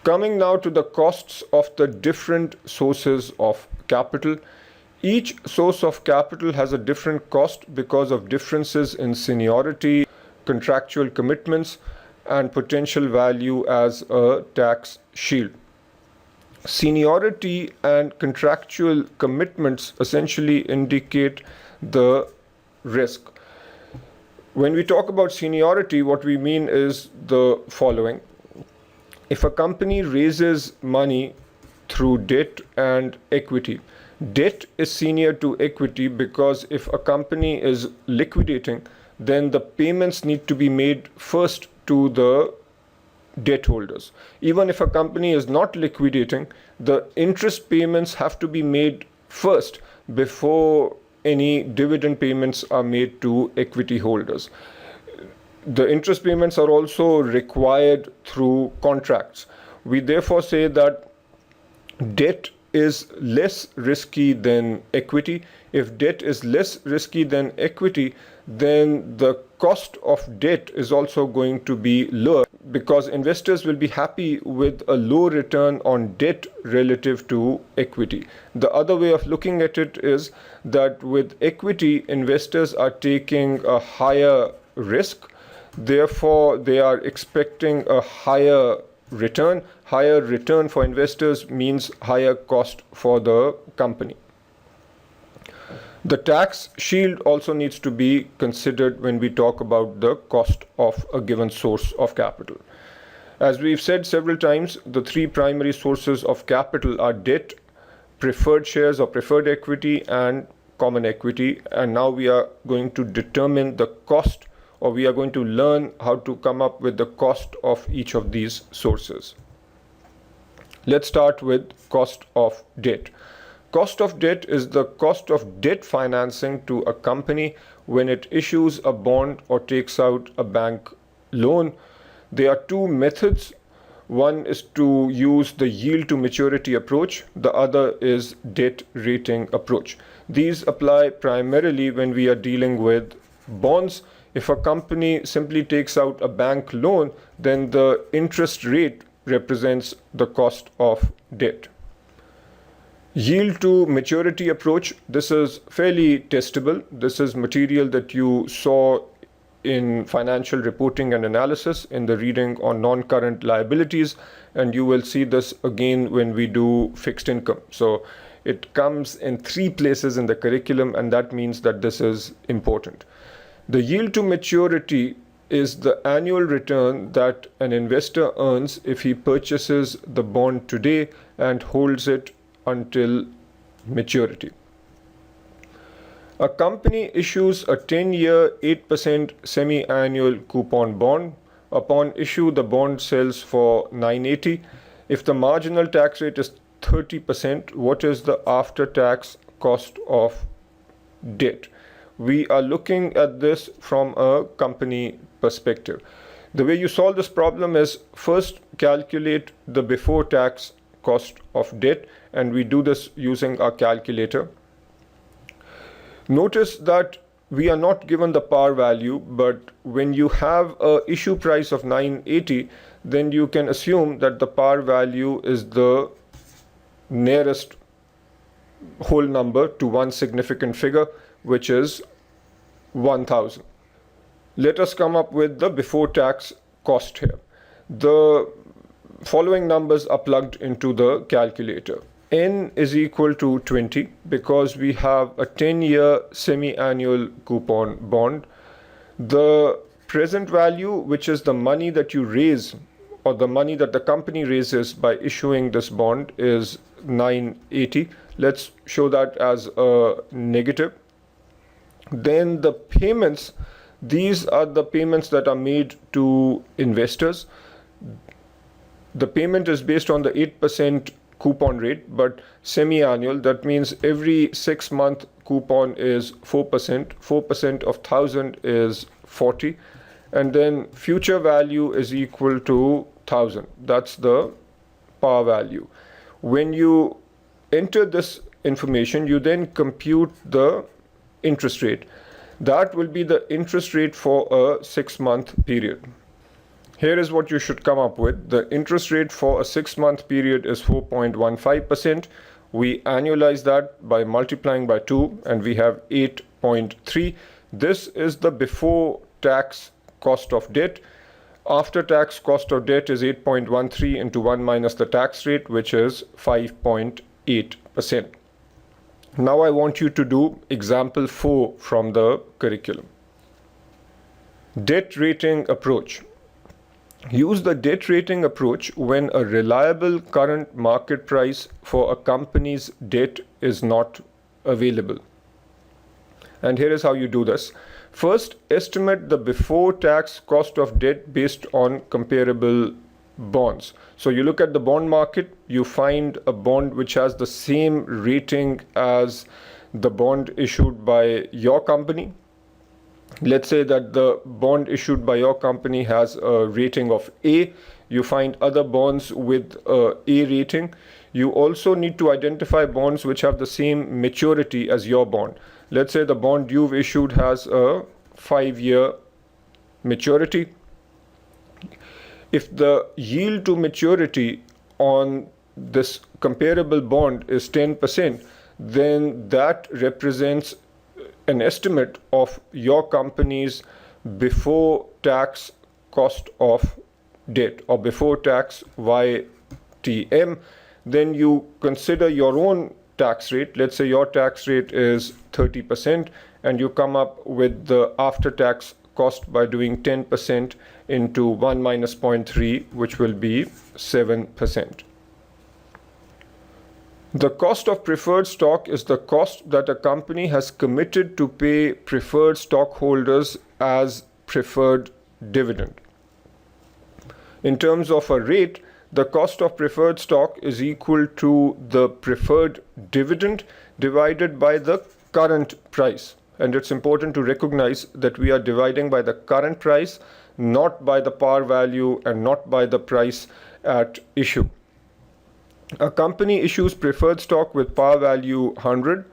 Coming now to the costs of the different sources of capital. Each source of capital has a different cost because of differences in seniority, contractual commitments, and potential value as a tax shield. Seniority and contractual commitments essentially indicate the risk. When we talk about seniority, what we mean is the following. If a company raises money through debt and equity, debt is senior to equity because if a company is liquidating, then the payments need to be made first to the debt holders. Even if a company is not liquidating, the interest payments have to be made first before any dividend payments are made to equity holders. The interest payments are also required through contracts. We therefore say that debt is less risky than equity. If debt is less risky than equity, then the cost of debt is also going to be lower because investors will be happy with a low return on debt relative to equity. The other way of looking at it is that with equity, investors are taking a higher risk. Therefore, they are expecting a higher return. Higher return for investors means higher cost for the company. The tax shield also needs to be considered when we talk about the cost of a given source of capital. As we've said several times, the three primary sources of capital are debt, preferred shares or preferred equity, and common equity. And now we are going to determine the cost, or we are going to learn how to come up with the cost of each of these sources. Let's start with cost of debt. Cost of debt is the cost of debt financing to a company when it issues a bond or takes out a bank loan. There are two methods. One is to use the yield to maturity approach. The other is debt rating approach. These apply primarily when we are dealing with bonds. If a company simply takes out a bank loan, then the interest rate represents the cost of debt. Yield to maturity approach, this is fairly testable. This is material that you saw in financial reporting and analysis in the reading on non-current liabilities, and you will see this again when we do fixed income. So it comes in three places in the curriculum, and that means that this is important. The yield to maturity is the annual return that an investor earns if he purchases the bond today and holds it until maturity. A company issues a 10-year 8% semi-annual coupon bond. Upon issue, the bond sells for $980. If the marginal tax rate is 30%, what is the after-tax cost of debt? We are looking at this from a company perspective. The way you solve this problem is first calculate the before-tax cost of debt, and we do this using our calculator. Notice that we are not given the par value, but when you have a issue price of 980, then you can assume that the par value is the nearest whole number to one significant figure, which is 1000. Let us come up with the before tax cost here. The following numbers are plugged into the calculator. N is equal to 20 because we have a 10-year semi-annual coupon bond. The present value, which is the money that you raise or the money that the company raises by issuing this bond, is 980. Let's show that as a negative. Then the payments, these are the payments that are made to investors. The payment is based on the 8% coupon rate, but semi-annual. That means every 6-month coupon is 4%. 4% of 1000 is 40. And then future value is equal to 1000. That's the par value. When you enter this information, you then compute the interest rate. That will be the interest rate for a 6-month period. Here is what you should come up with. The interest rate for a 6-month period is 4.15%. We annualize that by multiplying by 2 and we have 8.3. This is the before tax cost of debt. After tax cost of debt is 8.13 into 1 minus the tax rate, which is 5.8%. Now I want you to do example 4 from the curriculum. Debt rating approach. Use the debt rating approach when a reliable current market price for a company's debt is not available. And here is how you do this. First, estimate the before tax cost of debt based on comparable bonds. So you look at the bond market, you find a bond which has the same rating as the bond issued by your company. Let's say that the bond issued by your company has a rating of A. You find other bonds with a rating. You also need to identify bonds which have the same maturity as your bond. Let's say the bond you've issued has a 5-year maturity. If the yield to maturity on this comparable bond is 10%, then that represents an estimate of your company's before tax cost of debt or before tax YTM. Then you consider your own tax rate. Let's say your tax rate is 30% and you come up with the after tax cost by doing 10% into 1 minus 0.3, which will be 7%. The cost of preferred stock is the cost that a company has committed to pay preferred stockholders as preferred dividend. In terms of a rate, the cost of preferred stock is equal to the preferred dividend divided by the current price. And it's important to recognize that we are dividing by the current price, not by the par value and not by the price at issue. A company issues preferred stock with par value 100.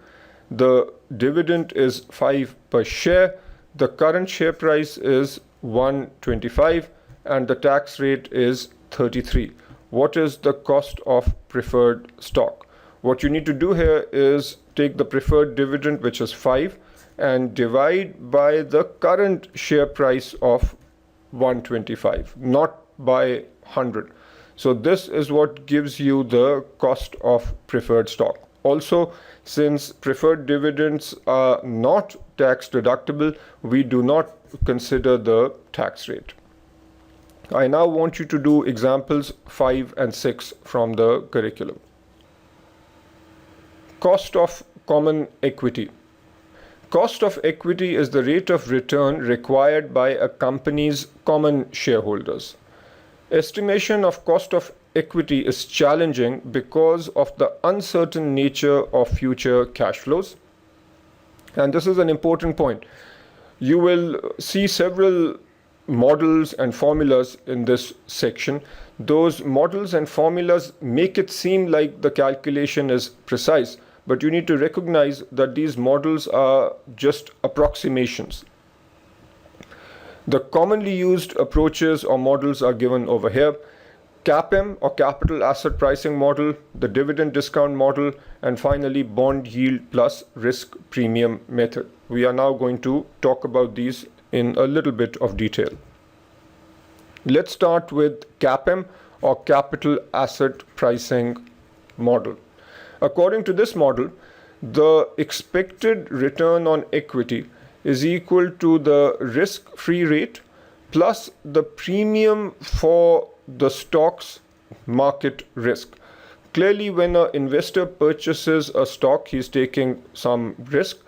The dividend is 5 per share. The current share price is 125 and the tax rate is 33. What is the cost of preferred stock? What you need to do here is take the preferred dividend, which is 5, and divide by the current share price of 125, not by 100. So this is what gives you the cost of preferred stock. Also, since preferred dividends are not tax deductible, we do not consider the tax rate. I now want you to do examples 5 and 6 from the curriculum. Cost of common equity. Cost of equity is the rate of return required by a company's common shareholders. Estimation of cost of equity is challenging because of the uncertain nature of future cash flows. And this is an important point. You will see several models and formulas in this section. Those models and formulas make it seem like the calculation is precise, but you need to recognize that these models are just approximations. The commonly used approaches or models are given over here. CAPM or capital asset pricing model, the dividend discount model, and finally bond yield plus risk premium method. We are now going to talk about these in a little bit of detail. Let's start with CAPM or capital asset pricing model. According to this model, the expected return on equity is equal to the risk-free rate plus the premium for the stock's market risk. Clearly, when an investor purchases a stock, he's taking some risk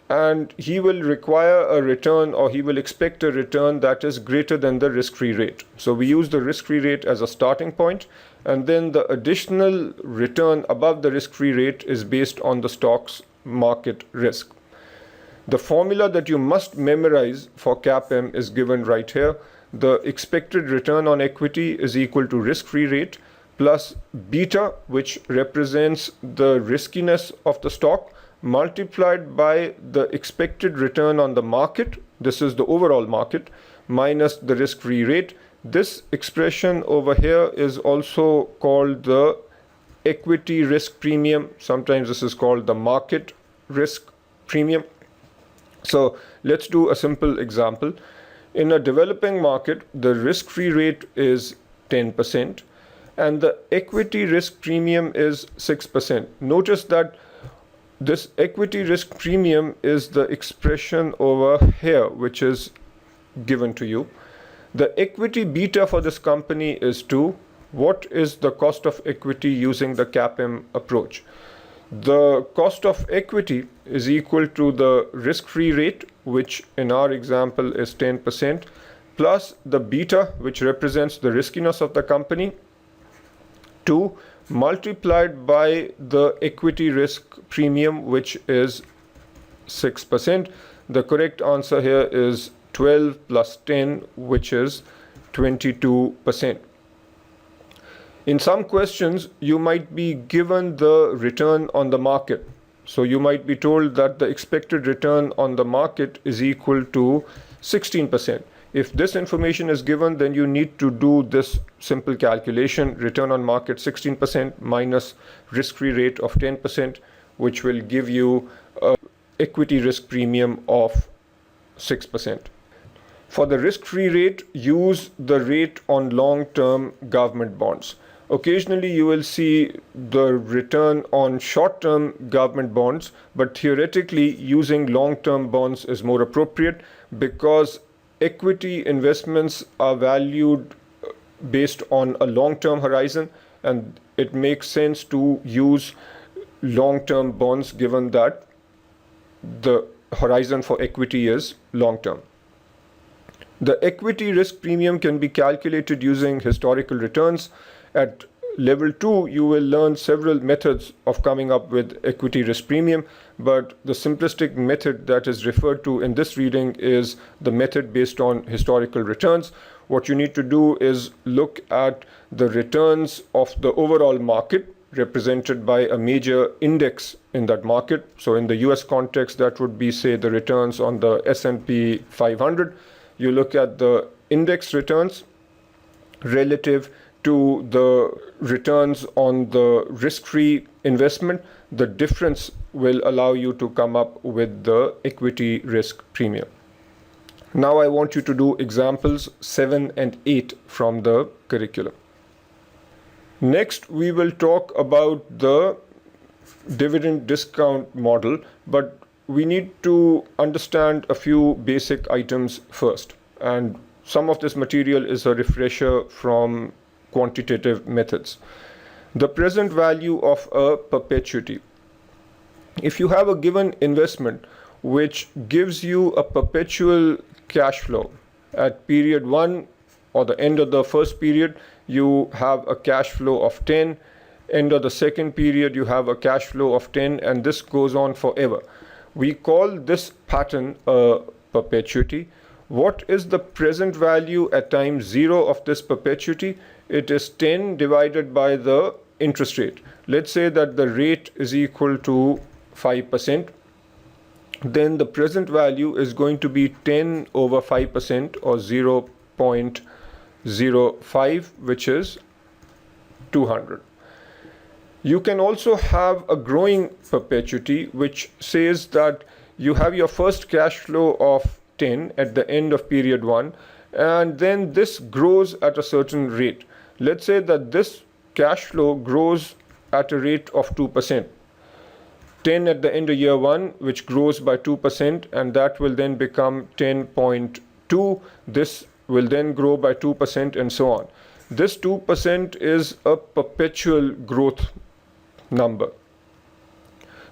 and he will require a return, or he will expect a return that is greater than the risk-free rate. So we use the risk-free rate as a starting point, and then the additional return above the risk-free rate is based on the stock's market risk. The formula that you must memorize for CAPM is given right here. The expected return on equity is equal to risk-free rate plus beta, which represents the riskiness of the stock, multiplied by the expected return on the market, this is the overall market, minus the risk-free rate, This expression over here is also called the equity risk premium. Sometimes this is called the market risk premium. So let's do a simple example. In a developing market, the risk-free rate is 10% and the equity risk premium is 6%. Notice that this equity risk premium is the expression over here, which is given to you. The equity beta for this company is 2. What is the cost of equity using the CAPM approach? The cost of equity is equal to the risk-free rate, which in our example is 10%, plus the beta, which represents the riskiness of the company, 2 multiplied by the equity risk premium, which is 6%. The correct answer here is 12 plus 10, which is 22%. In some questions, you might be given the return on the market. So you might be told that the expected return on the market is equal to 16%. If this information is given, then you need to do this simple calculation: return on market 16% minus risk-free rate of 10%, which will give you an equity risk premium of 6%. For the risk-free rate, use the rate on long-term government bonds. Occasionally you will see the return on short-term government bonds, but theoretically using long-term bonds is more appropriate because equity investments are valued based on a long-term horizon, and it makes sense to use long-term bonds given that the horizon for equity is long-term. The equity risk premium can be calculated using historical returns. At level 2, you will learn several methods of coming up with equity risk premium, but the simplistic method that is referred to in this reading is the method based on historical returns. What you need to do is look at the returns of the overall market represented by a major index in that market. So in the US context, that would be, say, the returns on the S&P 500. You look at the index returns relative to the returns on the risk-free investment. The difference will allow you to come up with the equity risk premium. Now I want you to do examples 7 and 8 from the curriculum. Next, we will talk about the dividend discount model, but we need to understand a few basic items first. And some of this material is a refresher from quantitative methods. The present value of a perpetuity. If you have a given investment which gives you a perpetual cash flow at period 1 or the end of the first period, you have a cash flow of 10. End of the second period, you have a cash flow of 10, and this goes on forever. We call this pattern a perpetuity. What is the present value at time 0 of this perpetuity? It is 10 divided by the interest rate. Let's say that the rate is equal to 5%. Then the present value is going to be 10 over 5% or 0.05, which is 200. You can also have a growing perpetuity, which says that you have your first cash flow of 10 at the end of period 1, and then this grows at a certain rate. Let's say that this cash flow grows at a rate of 2%. 10 at the end of year 1, which grows by 2%, and that will then become 10.2. This will then grow by 2% and so on. This 2% is a perpetual growth number.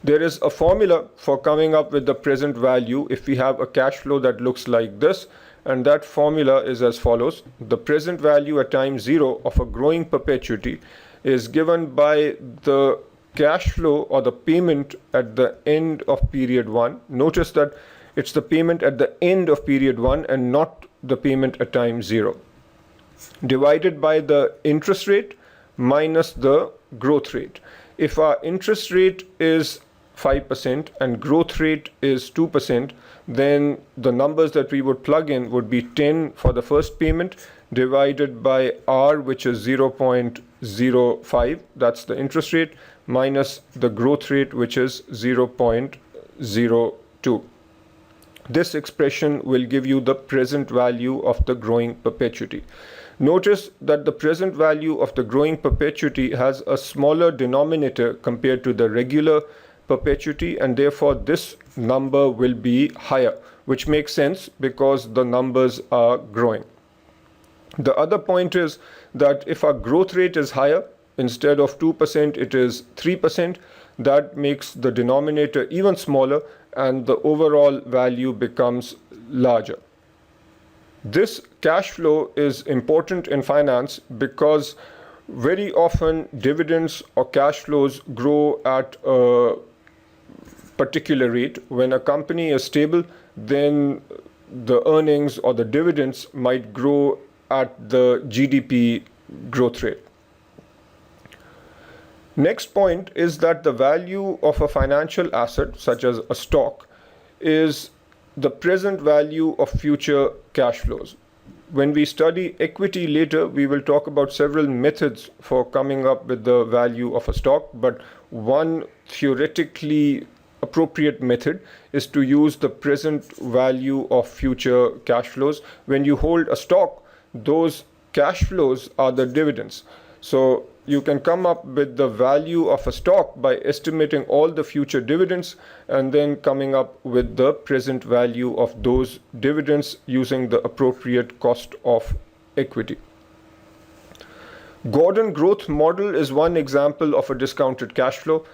There is a formula for coming up with the present value if we have a cash flow that looks like this, and that formula is as follows. The present value at time 0 of a growing perpetuity is given by the cash flow or the payment at the end of period 1. Notice that it's the payment at the end of period 1 and not the payment at time 0, divided by the interest rate minus the growth rate. If our interest rate is 5% and growth rate is 2%, then the numbers that we would plug in would be 10 for the first payment divided by R, which is 0.05, that's the interest rate, minus the growth rate, which is 0.02. This expression will give you the present value of the growing perpetuity. Notice that the present value of the growing perpetuity has a smaller denominator compared to the regular perpetuity, and therefore this number will be higher, which makes sense because the numbers are growing. The other point is that if our growth rate is higher, instead of 2%, it is 3%, that makes the denominator even smaller and the overall value becomes larger. This cash flow is important in finance because very often dividends or cash flows grow at a particular rate. When a company is stable, then the earnings or the dividends might grow at the GDP growth rate. Next point is that the value of a financial asset, such as a stock, is the present value of future cash flows. When we study equity later, we will talk about several methods for coming up with the value of a stock, but one theoretically appropriate method is to use the present value of future cash flows. When you hold a stock, those cash flows are the dividends. So you can come up with the value of a stock by estimating all the future dividends and then coming up with the present value of those dividends using the appropriate cost of equity. Gordon growth model is one example of a discounted cash flow.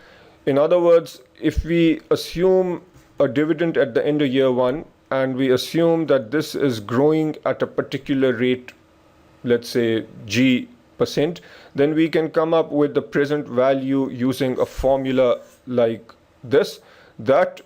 In other words, if we assume a dividend at the end of year one and we assume that this is growing at a particular rate, let's say G%, then we can come up with the present value using a formula like this. That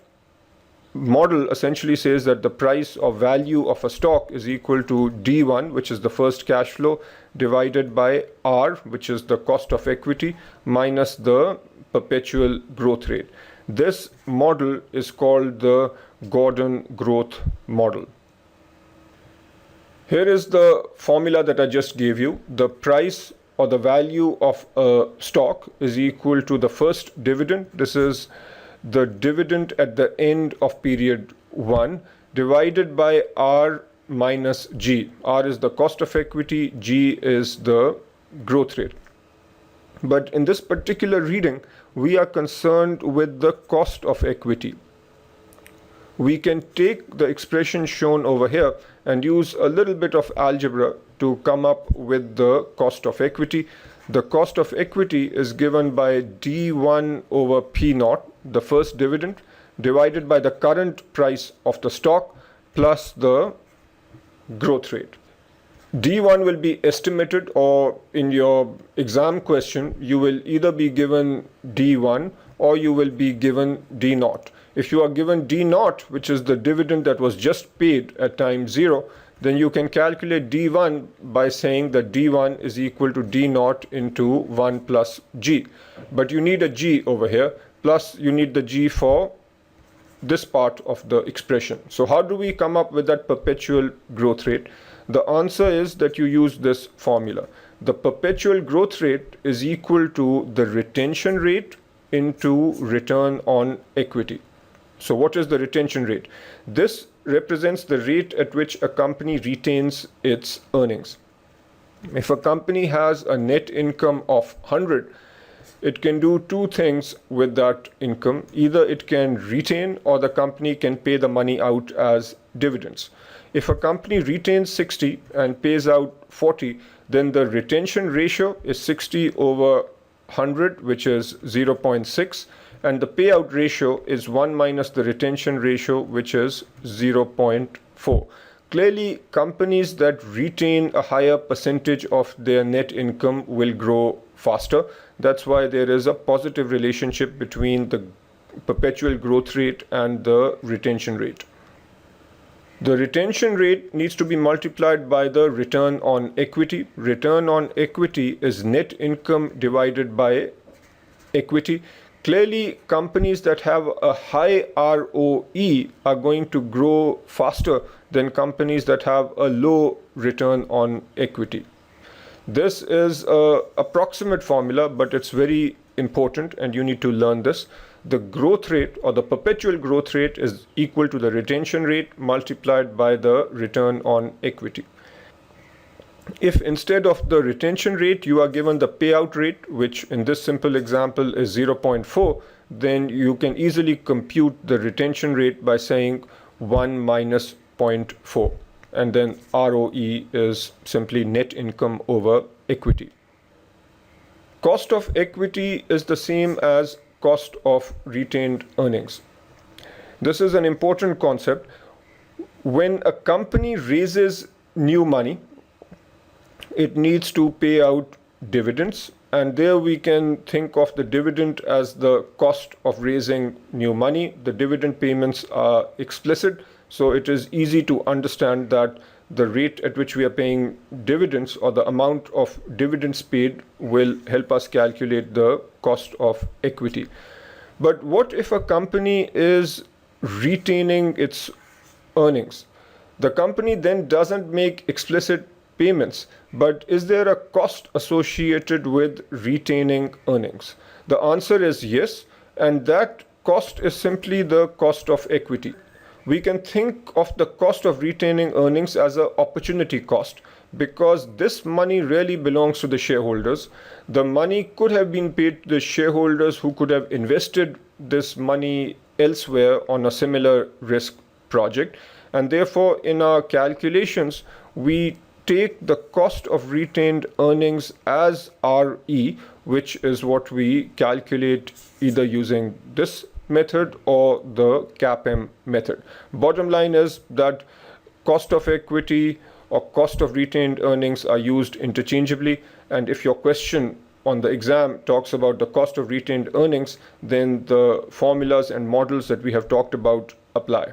model essentially says that the price or value of a stock is equal to D1, which is the first cash flow, divided by R, which is the cost of equity, minus the perpetual growth rate. This model is called the Gordon growth model. Here is the formula that I just gave you. The price or the value of a stock is equal to the first dividend. This is the dividend at the end of period 1 divided by R minus G. R is the cost of equity, G is the growth rate. But in this particular reading, we are concerned with the cost of equity. We can take the expression shown over here and use a little bit of algebra to come up with the cost of equity. The cost of equity is given by D1 over P0, the first dividend, divided by the current price of the stock plus the growth rate. D1 will be estimated, or in your exam question, you will either be given D1 or you will be given D0. If you are given D0, which is the dividend that was just paid at time 0, then you can calculate D1 by saying that D1 is equal to D0 into 1 plus G. But you need a G over here, plus you need the G for this part of the expression. So how do we come up with that perpetual growth rate? The answer is that you use this formula. The perpetual growth rate is equal to the retention rate into return on equity. So what is the retention rate? This represents the rate at which a company retains its earnings. If a company has a net income of 100, it can do two things with that income. Either it can retain or the company can pay the money out as dividends. If a company retains 60 and pays out 40, then the retention ratio is 60 over 100, which is 0.6, and the payout ratio is 1 minus the retention ratio, which is 0.4. Clearly, companies that retain a higher percentage of their net income will grow faster. That's why there is a positive relationship between the perpetual growth rate and the retention rate. The retention rate needs to be multiplied by the return on equity. Return on equity is net income divided by equity. Clearly, companies that have a high ROE are going to grow faster than companies that have a low return on equity. This is an approximate formula, but it's very important and you need to learn this. The growth rate or the perpetual growth rate is equal to the retention rate multiplied by the return on equity. If instead of the retention rate you are given the payout rate, which in this simple example is 0.4, then you can easily compute the retention rate by saying 1 minus 0.4, and then ROE is simply net income over equity. Cost of equity is the same as cost of retained earnings. This is an important concept. When a company raises new money, it needs to pay out dividends, and there we can think of the dividend as the cost of raising new money. The dividend payments are explicit, so it is easy to understand that the rate at which we are paying dividends or the amount of dividends paid will help us calculate the cost of equity. But what if a company is retaining its earnings? The company then doesn't make explicit payments, but is there a cost associated with retaining earnings? The answer is yes, and that cost is simply the cost of equity. We can think of the cost of retaining earnings as an opportunity cost, because this money really belongs to the shareholders. The money could have been paid to the shareholders who could have invested this money elsewhere on a similar risk project, and therefore in our calculations we take the cost of retained earnings as RE, which is what we calculate either using this method or the CAPM method. Bottom line is that cost of equity or cost of retained earnings are used interchangeably, and if your question on the exam talks about the cost of retained earnings, then the formulas and models that we have talked about apply.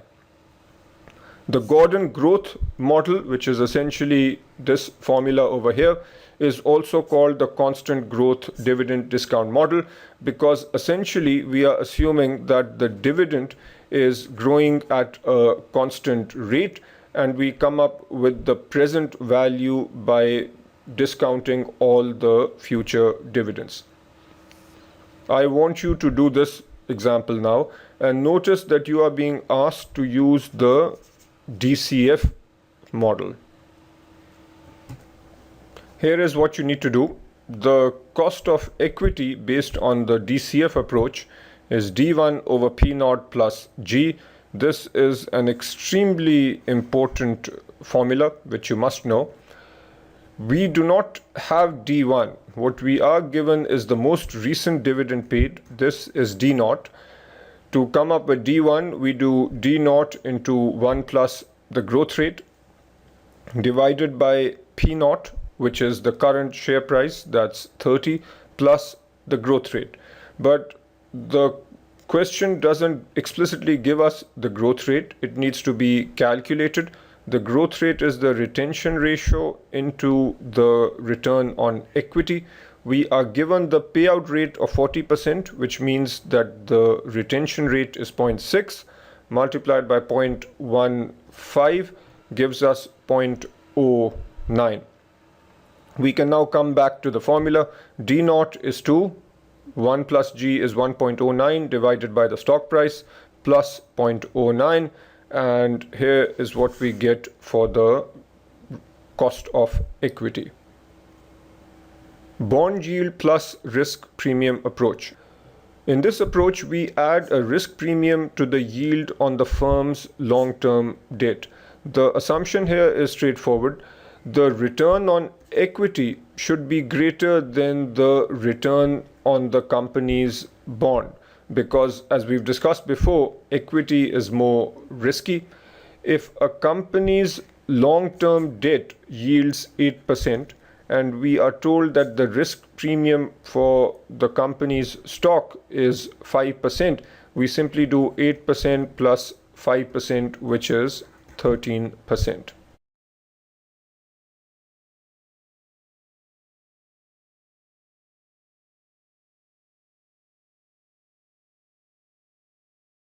The Gordon growth model, which is essentially this formula over here, is also called the constant growth dividend discount model, because essentially we are assuming that the dividend is growing at a constant rate, and we come up with the present value by discounting all the future dividends. I want you to do this example now, and notice that you are being asked to use the DCF model. Here is what you need to do. The cost of equity based on the DCF approach is D1 over P0 plus G. This is an extremely important formula which you must know. We do not have D1. What we are given is the most recent dividend paid. This is D0. To come up with D1, we do D0 into 1 plus the growth rate divided by P0, which is the current share price, that's 30, plus the growth rate. But the question doesn't explicitly give us the growth rate. It needs to be calculated. The growth rate is the retention ratio into the return on equity. We are given the payout rate of 40%, which means that the retention rate is 0.6 multiplied by 0.15 gives us 0.09. We can now come back to the formula. D0 is 2, 1 plus G is 1.09 divided by the stock price plus 0.09, and here is what we get for the cost of equity. Bond yield plus risk premium approach. In this approach, we add a risk premium to the yield on the firm's long-term debt. The assumption here is straightforward. The return on equity should be greater than the return on the company's bond, because as we've discussed before, equity is more risky. If a company's long-term debt yields 8%, and we are told that the risk premium for the company's stock is 5%, we simply do 8% plus 5%, which is 13%.